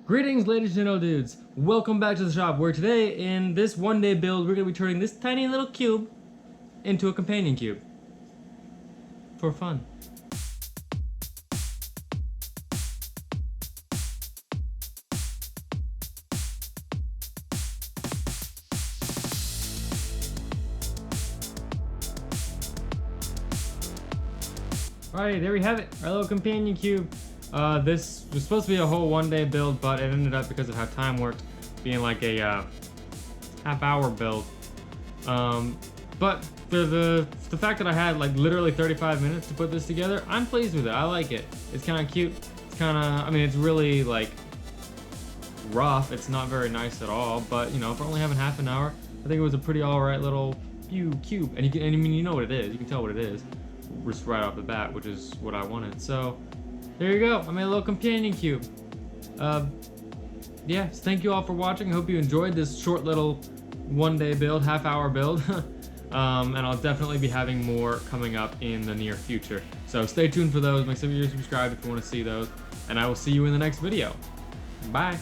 Greetings, ladies and gentledudes. Welcome back to the shop, where today in this one-day build we're going to be turning this tiny little cube into a companion cube for fun. Alright, there we have it, our little companion cube. This was supposed to be a whole one-day build, but it ended up, because of how time worked, being like a half-hour build. But the fact that I had like literally 35 minutes to put this together, I'm pleased with it. I like it. It's kind of cute. It's kind of, I mean, it's really like rough. It's not very nice at all, but you know, for only having half an hour, I think it was a pretty alright little cube. And I mean, you know what it is. You can tell what it is just right off the bat, which is what I wanted. So there you go. I made a little companion cube. Yeah, so thank you all for watching. I hope you enjoyed this short little one-day build, half-hour build. And I'll definitely be having more coming up in the near future. So stay tuned for those. Make sure you're subscribed if you want to see those. And I will see you in the next video. Bye.